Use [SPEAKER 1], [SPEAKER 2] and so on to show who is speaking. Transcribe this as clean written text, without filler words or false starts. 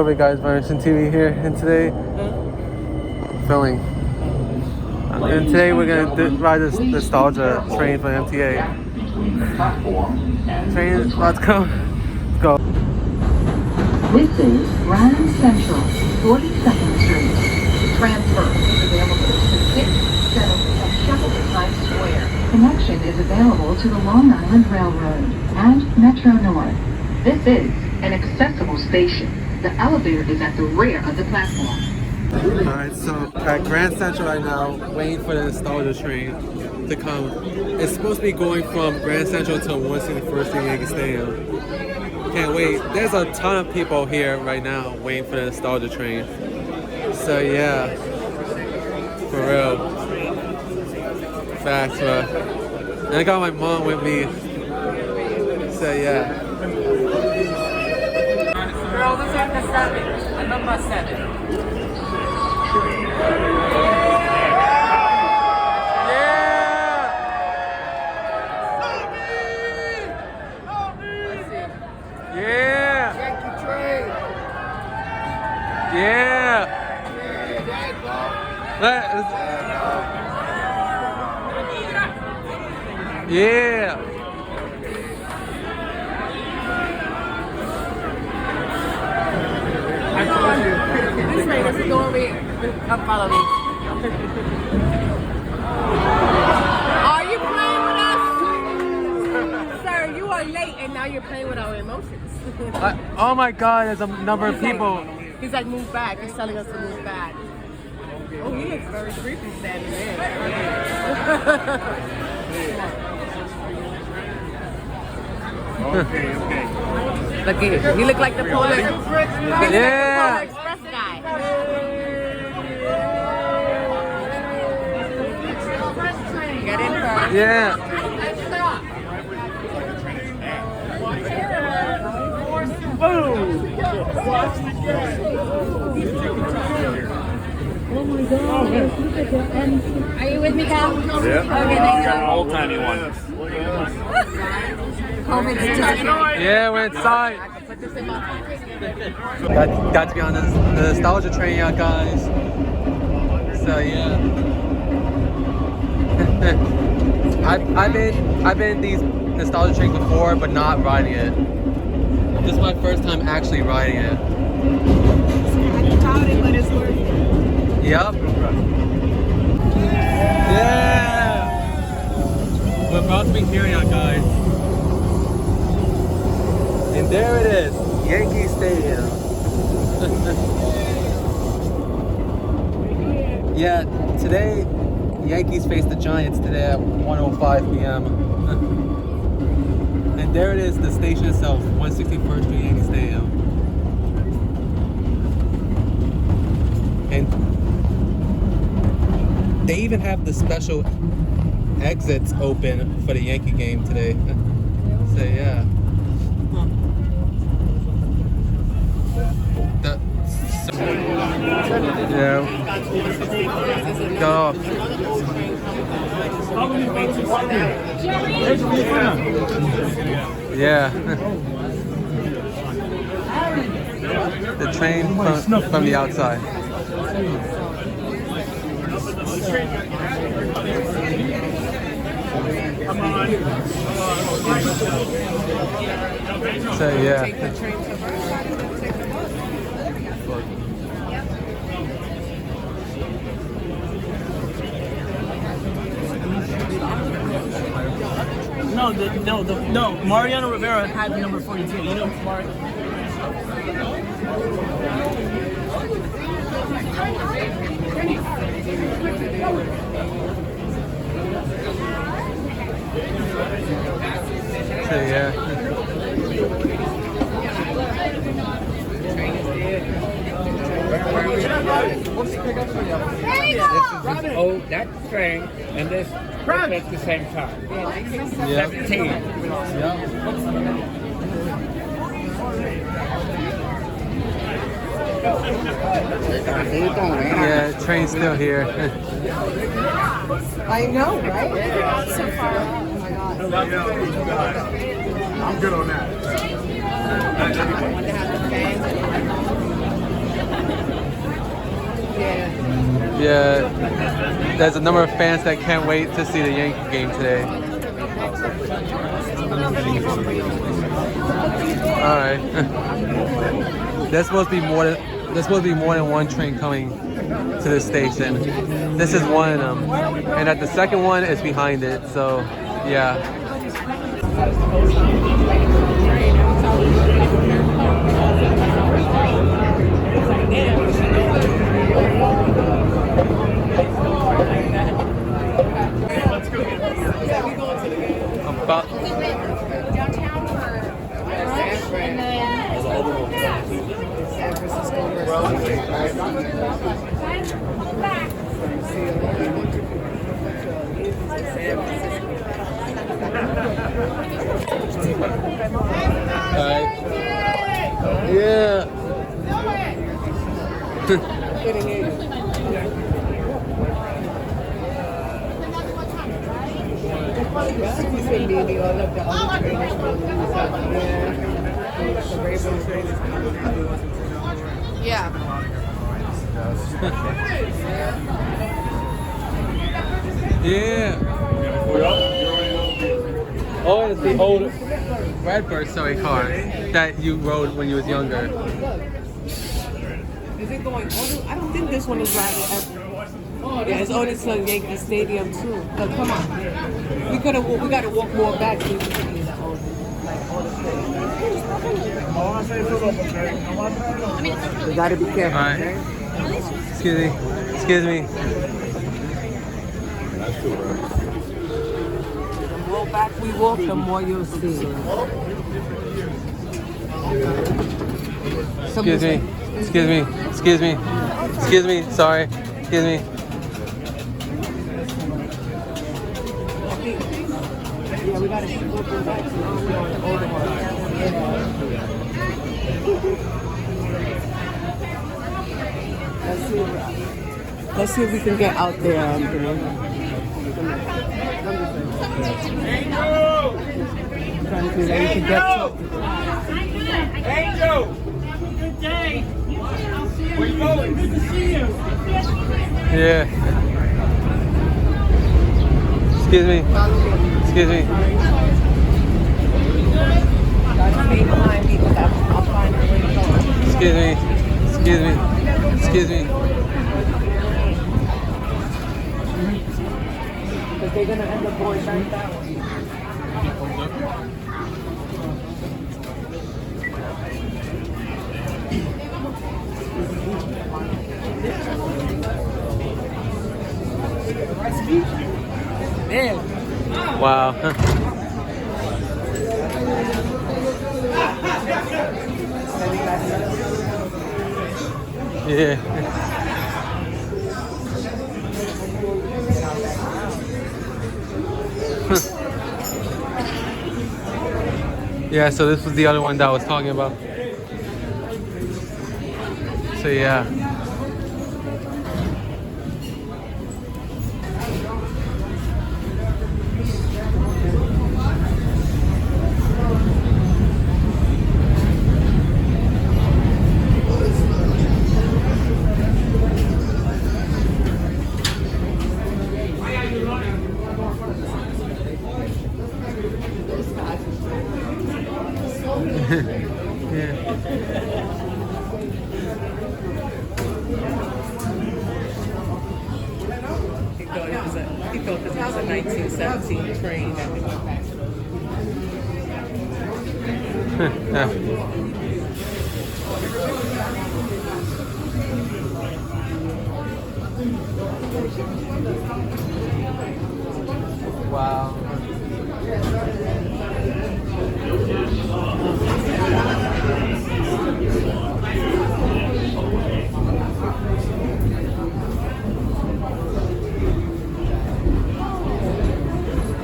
[SPEAKER 1] Hey guys, Vineration TV here, and today filming. And today we're gonna ride this nostalgia train for MTA. Train, let's go. Let's go.
[SPEAKER 2] This is Grand Central, 42nd Street. Transfer is available to 6, 7, and shuttle to Times Square. Connection is available to the Long Island Railroad and Metro North. This is an accessible station. The elevator is at the rear of the platform.
[SPEAKER 1] Alright, so at Grand Central right now, waiting for the nostalgia train to come. It's supposed to be going from Grand Central to 161st Street Yankee Stadium. Can't wait. There's a ton of people here right now waiting for the nostalgia train. So yeah, for real. Facts, bro. And I got my mom with me. So yeah.
[SPEAKER 3] Girl, let's have the 7. I love my 7.
[SPEAKER 1] Yeah!
[SPEAKER 3] Yankee train.
[SPEAKER 1] Yeah! Yeah!
[SPEAKER 3] This train is going me. Come follow me. Are you playing with us? Sir, you are late and now you're playing with our emotions.
[SPEAKER 1] Oh my god, there's a number of people.
[SPEAKER 3] He's like, move back. He's telling us to move back. Oh, he looks very creepy standing there.
[SPEAKER 1] Okay.
[SPEAKER 3] Look at him. He look like the Polar Express.
[SPEAKER 1] Yeah.
[SPEAKER 3] Express guy. Get in first.
[SPEAKER 1] Yeah.
[SPEAKER 4] Oh my God! Are you with me, Cal?
[SPEAKER 5] Yeah.
[SPEAKER 4] Okay, thank you.
[SPEAKER 5] Old timey one.
[SPEAKER 1] Yeah, we're inside. Got to be on the nostalgia train, yeah, guys. So yeah. I've been in these nostalgia trains before, but not riding it. This is my first time actually riding it. Yep. Yeah. We're about to be here now, guys. And there it is, Yankee Stadium. Yeah, today Yankees face the Giants today at 1:05 p.m. And there it is, the station itself, 161st Street Yankee Stadium. And they even have the special exits open for the Yankee game today. So yeah. Yeah. Got off. Yeah. The train from the outside. So yeah.
[SPEAKER 6] No. Mariano Rivera had the number 42. You know, Mario.
[SPEAKER 1] So yeah.
[SPEAKER 7] That train and this at the same time.
[SPEAKER 1] Yeah.
[SPEAKER 7] 17.
[SPEAKER 1] Yeah, train's still here.
[SPEAKER 3] I know, right? So far. Oh my God.
[SPEAKER 5] I'm good on that.
[SPEAKER 1] Yeah, there's a number of fans that can't wait to see the Yankee game today. All right. There's supposed to be more than one train coming to this station. This is one of them, and that the second one is behind it. So, yeah. About
[SPEAKER 3] Downtown for brunch and then San Francisco
[SPEAKER 1] Alright. Yeah.
[SPEAKER 3] Yeah.
[SPEAKER 1] Yeah. Oh, it's the old Redbird car that you rode when you was younger.
[SPEAKER 3] Is it going on? I don't think this one is riding ever. Yeah, it's only to Yankee Stadium too. But come on, we gotta walk more back so we can see that old, like all the things. We gotta be careful.
[SPEAKER 1] All right.
[SPEAKER 3] Okay?
[SPEAKER 1] Excuse me. Excuse me.
[SPEAKER 3] The more back we walk, the more you'll see.
[SPEAKER 1] Excuse me. Excuse me. Excuse me. Excuse me. Sorry. Excuse me.
[SPEAKER 3] Yeah, we gotta keep walking back so we're on the older one. Let's see if we can get out there. Trying to see where we can get to.
[SPEAKER 6] Angel! Good day! Where you going? Good to see you!
[SPEAKER 1] Yeah. Excuse me. Excuse me.
[SPEAKER 3] Stay behind me because I'll find where to go.
[SPEAKER 1] Excuse me. Excuse me. Excuse me.
[SPEAKER 3] Because they're gonna end up going back that way. Man.
[SPEAKER 1] Wow. Yeah. Yeah, so this was the other one that I was talking about. So yeah. Yeah.
[SPEAKER 3] He thought this was a 1917 train that we went back.
[SPEAKER 1] Wow.